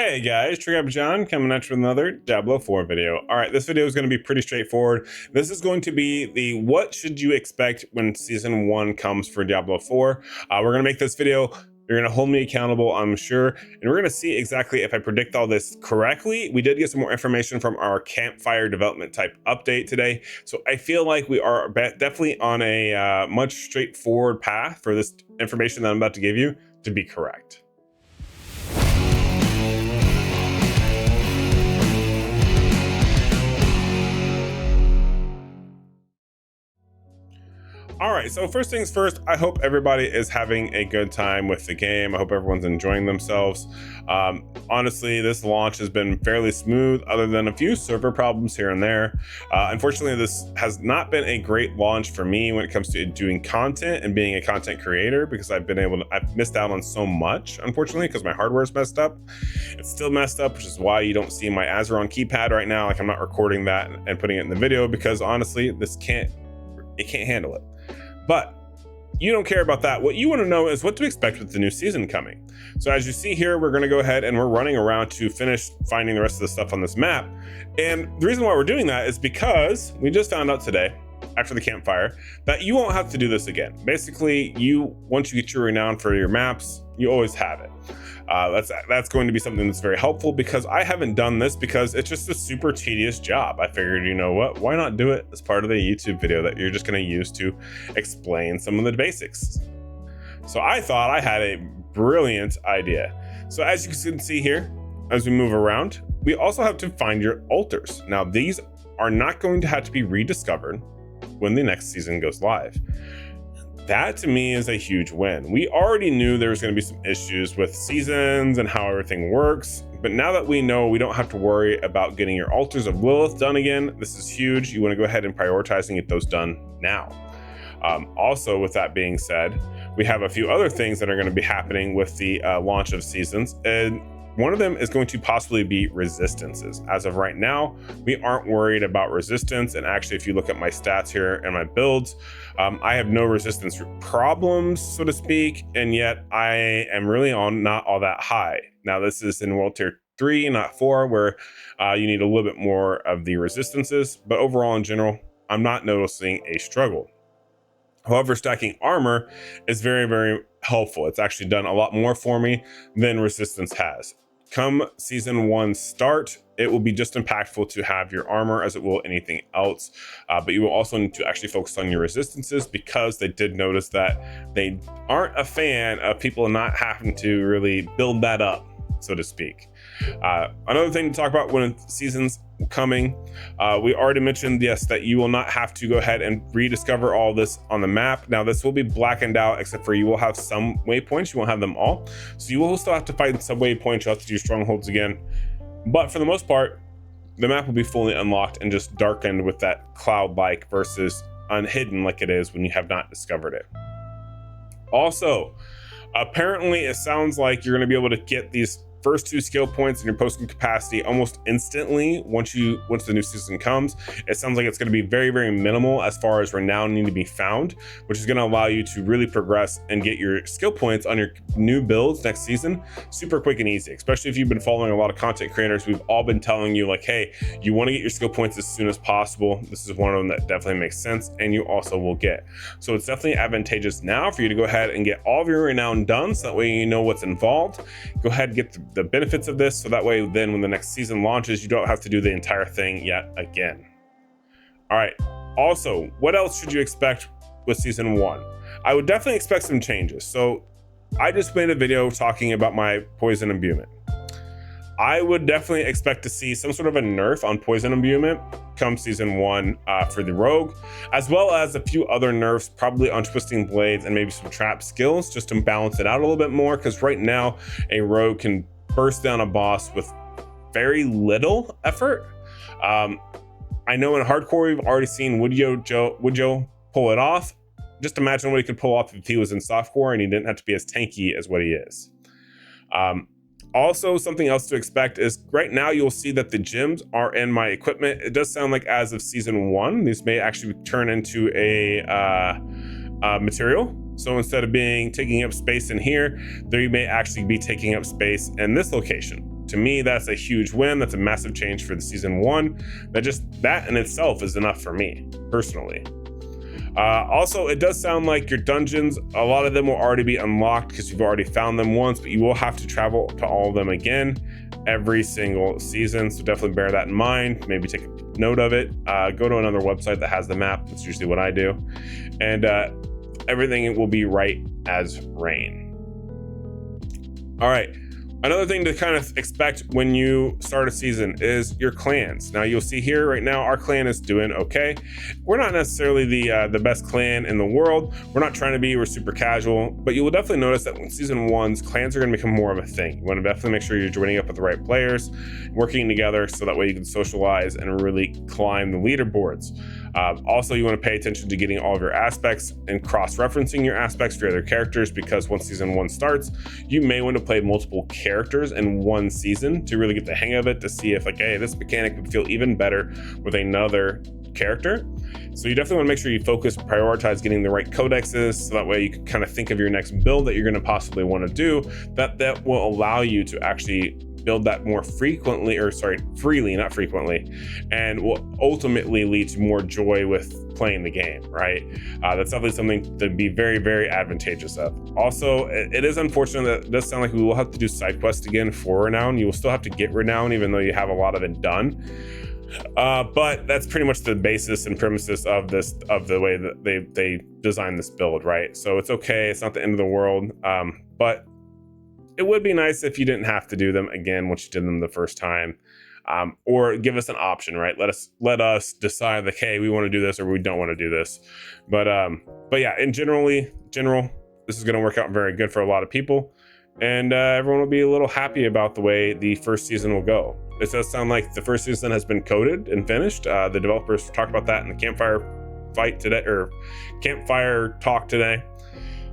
Hey guys, Trigger John coming at you with another Diablo 4 video. Alright, this video is going to be pretty straightforward. This is going to be the what should you expect when Season 1 comes for Diablo 4. We're going to make this video. You're going to hold me accountable, I'm sure. And we're going to see exactly if I predict all this correctly. We did get some more information from our campfire development type update today. So I feel like we are definitely on a much straightforward path for this information that I'm about to give you to be correct. All right, so first things first, I hope everybody is having a good time with the game. I hope everyone's enjoying themselves. Honestly, this launch has been fairly smooth other than a few server problems here and there. Unfortunately, this has not been a great launch for me when it comes to doing content and being a content creator because I've missed out on so much, unfortunately, because my hardware is messed up. It's still messed up, which is why you don't see my Azeron keypad right now. Like I'm not recording that and putting it in the video because honestly, it can't handle it. But you don't care about that. What you want to know is what to expect with the new season coming. So as you see here, we're going to go ahead and we're running around to finish finding the rest of the stuff on this map. And the reason why we're doing that is because we just found out today, after the campfire, that you won't have to do this again. Basically, once you get your renown for your maps, you always have it. That's going to be something that's very helpful because I haven't done this because it's just a super tedious job. I figured, you know what, why not do it as part of the YouTube video that you're just going to use to explain some of the basics. So I thought I had a brilliant idea. So as you can see here, as we move around, we also have to find your altars. Now these are not going to have to be rediscovered when the next season goes live. That to me is a huge win. We already knew there was going to be some issues with seasons and how everything works, but now that we know we don't have to worry about getting your altars of Lilith done again, this is huge. You want to go ahead and prioritize and get those done now. Also, with that being said, we have a few other things that are going to be happening with the launch of seasons, and one of them is going to possibly be resistances. As of right now, we aren't worried about resistance. And actually, if you look at my stats here and my builds, I have no resistance problems, so to speak. And yet I am really on not all that high. Now, this is in World Tier 3, not 4, where you need a little bit more of the resistances. But overall, in general, I'm not noticing a struggle. However, stacking armor is very, very helpful. It's actually done a lot more for me than resistance has. Come season 1 start, it will be just impactful to have your armor as it will anything else. But you will also need to actually focus on your resistances because they did notice that they aren't a fan of people not having to really build that up, so to speak. Another thing to talk about when seasons coming, we already mentioned, yes, that you will not have to go ahead and rediscover all this on the map. Now this will be blackened out, except for you will have some waypoints. You won't have them all, so you will still have to fight some waypoints. You'll have to do strongholds again, but for the most part the map will be fully unlocked and just darkened with that cloud-like versus unhidden like it is when you have not discovered it. Also, apparently it sounds like you're going to be able to get these first 2 skill points in your posting capacity almost instantly once the new season comes. It sounds like it's going to be very, very minimal as far as renown need to be found, which is going to allow you to really progress and get your skill points on your new builds next season super quick and easy. Especially if you've been following a lot of content creators, we've all been telling you like, hey, you want to get your skill points as soon as possible. This is one of them that definitely makes sense, and you also will get. So it's definitely advantageous now for you to go ahead and get all of your renown done, so that way you know what's involved. Go ahead and get the benefits of this, so that way then when the next season launches, you don't have to do the entire thing yet again. All right, also, what else should you expect with season 1? I would definitely expect some changes. So I just made a video talking about my poison imbuement. I would definitely expect to see some sort of a nerf on poison imbuement come season 1 for the rogue, as well as a few other nerfs, probably on twisting blades and maybe some trap skills, just to balance it out a little bit more, because right now a rogue can burst down a boss with very little effort. I know in hardcore we've already seen Woodjo pull it off. Just imagine what he could pull off if he was in softcore and he didn't have to be as tanky as what he is. Also, something else to expect is right now you'll see that the gems are in my equipment. It does sound like as of season 1, these may actually turn into a material. So instead of taking up space in here, they may actually be taking up space in this location. to me, that's a huge win. That's a massive change for the season 1. That in itself is enough for me personally. Also, it does sound like your dungeons, a lot of them will already be unlocked because you've already found them once, but you will have to travel to all of them again every single season. So definitely bear that in mind. Maybe take a note of it. Go to another website that has the map. That's usually what I do. And everything will be right as rain. All right. Another thing to kind of expect when you start a season is your clans. Now you'll see here right now, our clan is doing okay. We're not necessarily the best clan in the world. We're super casual, but you will definitely notice that in season 1's clans are going to become more of a thing. You want to definitely make sure you're joining up with the right players, working together so that way you can socialize and really climb the leaderboards. Also, you want to pay attention to getting all of your aspects and cross-referencing your aspects for your other characters, because once season 1 starts, you may want to play multiple characters in one season to really get the hang of it, to see if like, hey, this mechanic would feel even better with another character. So you definitely want to make sure you focus, prioritize getting the right codexes, so that way you can kind of think of your next build that you're going to possibly want to do that will allow you to actually build that more frequently, freely, not frequently, and will ultimately lead to more joy with playing the game, right? That's definitely something to be very, very advantageous of. Also, it is unfortunate that it does sound like we will have to do side quests again for Renown. You will still have to get Renown, even though you have a lot of it done. But that's pretty much the basis and premises of the way that they designed this build, right? So it's okay, it's not the end of the world, but it would be nice if you didn't have to do them again once you did them the first time, or give us an option, right? Let us decide like, hey, we want to do this or we don't want to do this. But yeah, in general, this is going to work out very good for a lot of people, and everyone will be a little happy about the way the first season will go. It does sound like the first season has been coded and finished. The developers talked about that in the campfire talk today.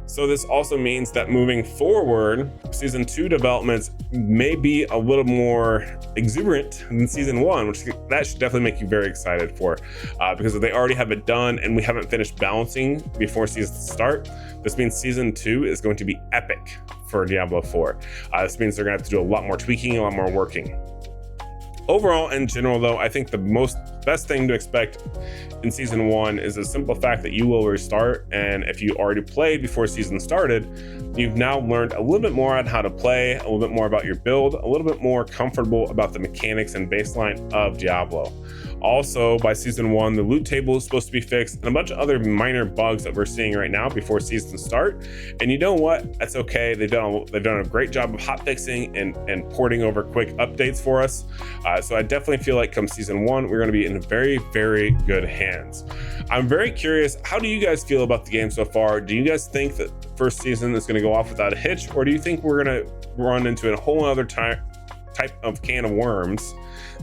So this also means that moving forward, season 2 developments may be a little more exuberant than season 1, which that should definitely make you very excited for, because if they already have it done and we haven't finished balancing before season start, this means season 2 is going to be epic for Diablo 4. This means they're going to have to do a lot more tweaking, a lot more working. Overall, in general, though, I think the best thing to expect in season 1 is the simple fact that you will restart, and if you already played before season started, you've now learned a little bit more on how to play, a little bit more about your build, a little bit more comfortable about the mechanics and baseline of Diablo. Also, by season 1, the loot table is supposed to be fixed, and a bunch of other minor bugs that we're seeing right now before season start. And you know what? That's okay. They've done a great job of hot fixing and porting over quick updates for us. So I definitely feel like come season 1, we're going to be in very, very good hands. I'm very curious, how do you guys feel about the game so far? Do you guys think that first season is going to go off without a hitch, or do you think we're going to run into a whole other type of can of worms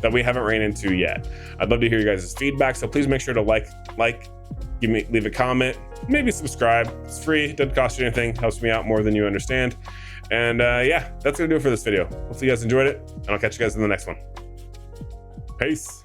that we haven't ran into yet? I'd love to hear you guys' feedback, so please make sure to leave a comment, maybe subscribe. It's free, it doesn't cost you anything, helps me out more than you understand. And yeah, that's gonna do it for this video. Hopefully you guys enjoyed it, and I'll catch you guys in the next one. Peace.